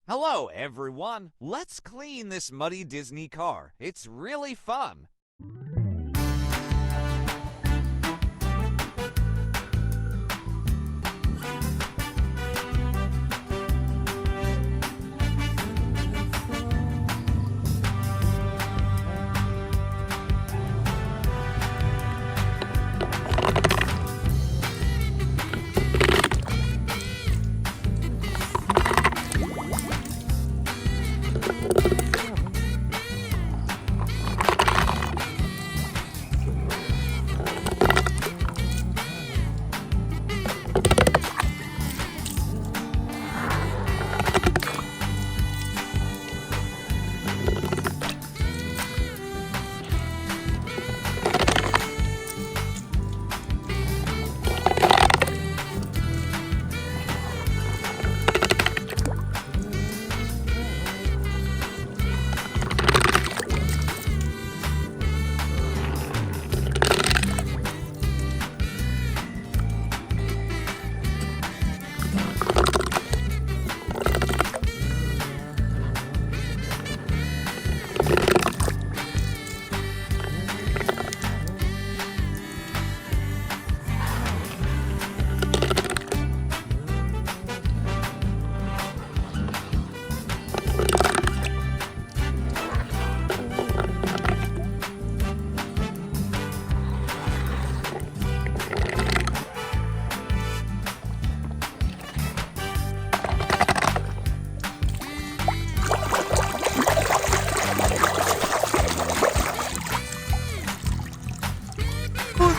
Hello, everyone. Let's clean this muddy Disney car. It's really fun.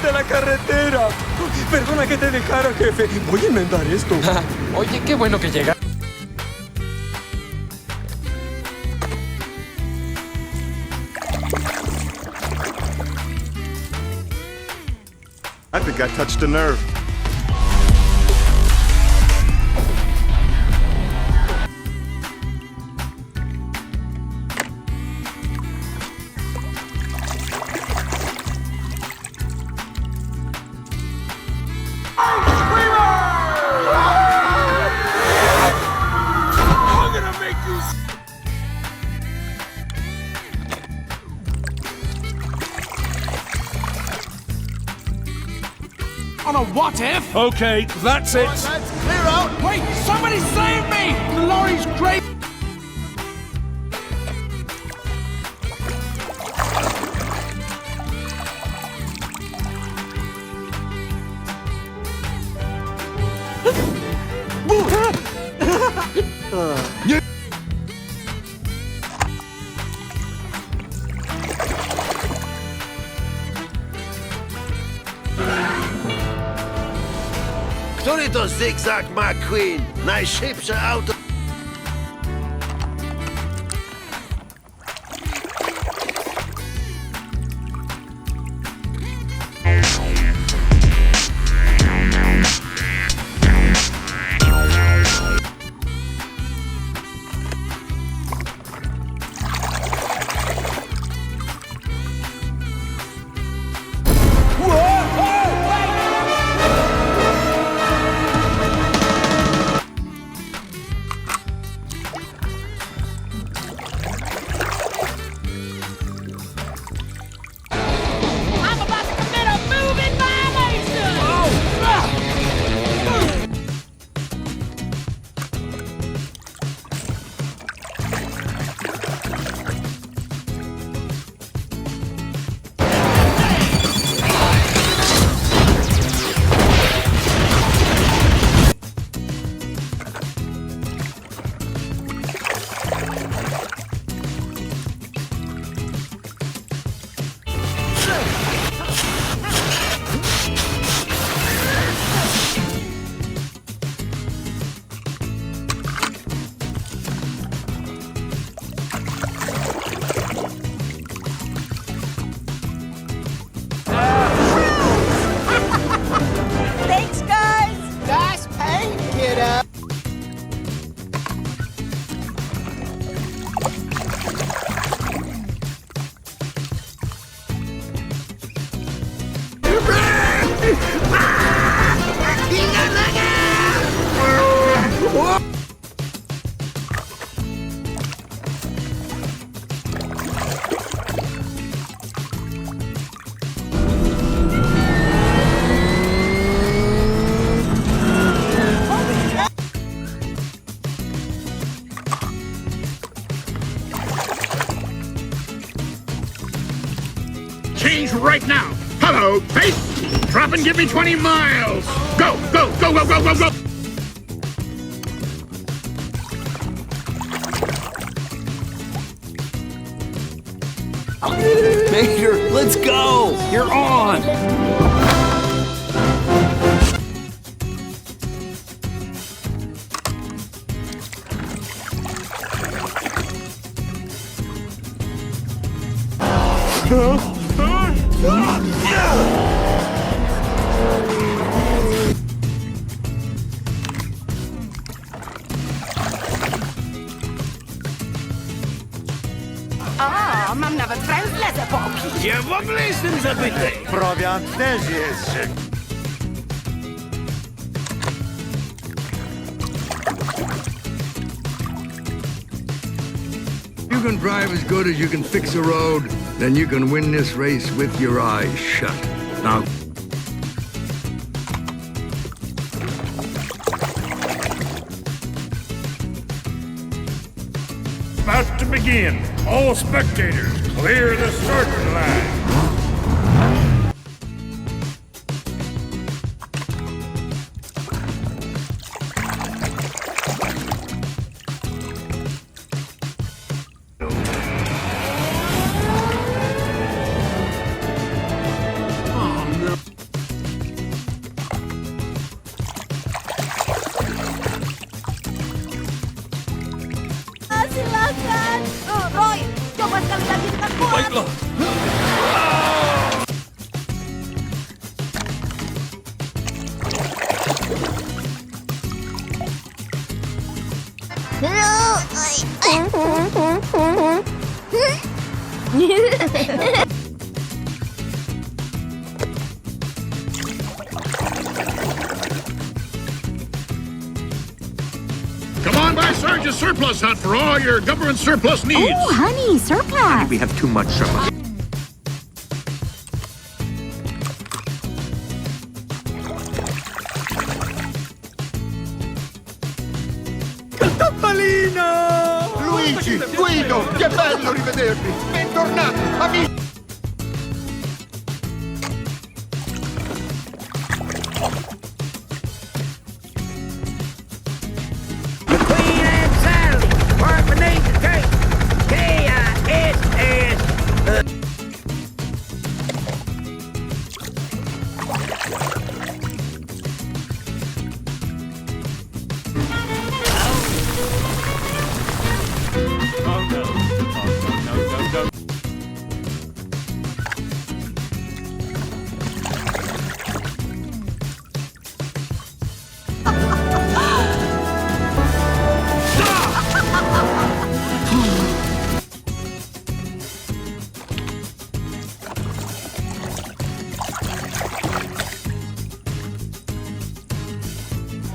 ¡De la carretera! Perdona que te dejara, jefe. Voy a enmendar esto. Oye, qué bueno que llega. I think I touched a nerve. On a what if? Okay, that's it. Lads, clear out! Wait, somebody save me! The lorry's great. Który to Zygzak McQueen? Najszybsze auto... right now. Hello, Pete. Drop and give me 20 miles. Go, go, go, go, go, go, go. Mater, let's go! You're on! O, mam nawet węzle z epoki. Ja w ogóle jestem zabity. Prowiant też jest. You can drive as good as you can fix a road, then you can win this race with your eyes shut. Now, About to begin. All spectators, clear the starting line. Silakan! Oh, Roy, coba sekali lagi dengan kuat. Baiklah. Come on by Sergeant Surplus Hunt for all your government surplus needs. Oh, honey, surplus. we have too much surplus. Luigi, Guido, che bello rivedervi. Bentornati, amici. Queen and Sally, part beneath the tape. K-I-S-S.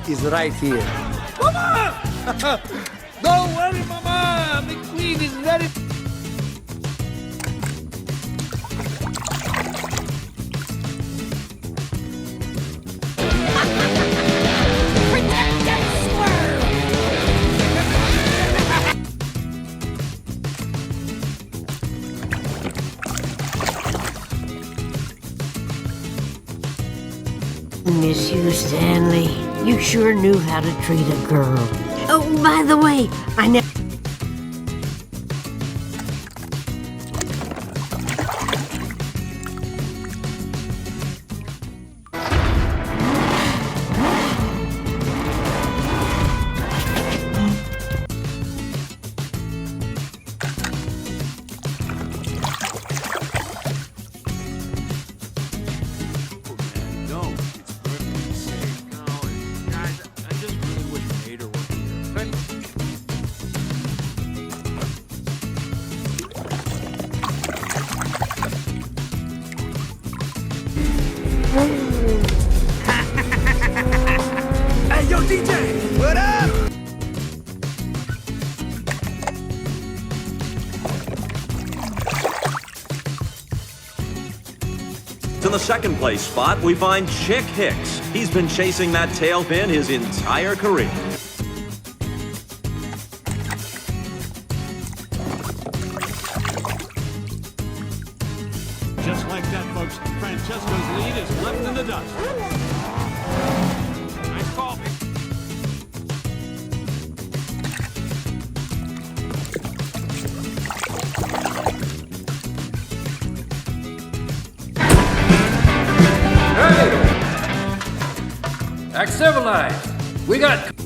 Is right here. Mama! Don't worry, Mama. The queen is ready. Miss you, Stanley. You sure knew how to treat a girl. Oh, by the way, I never... Hey, yo, DJ! What up? In the second place spot, we find Chick Hicks. He's been chasing that tailpin his entire career. Just like that the dust. Nice call, Mick. Act civilized. We got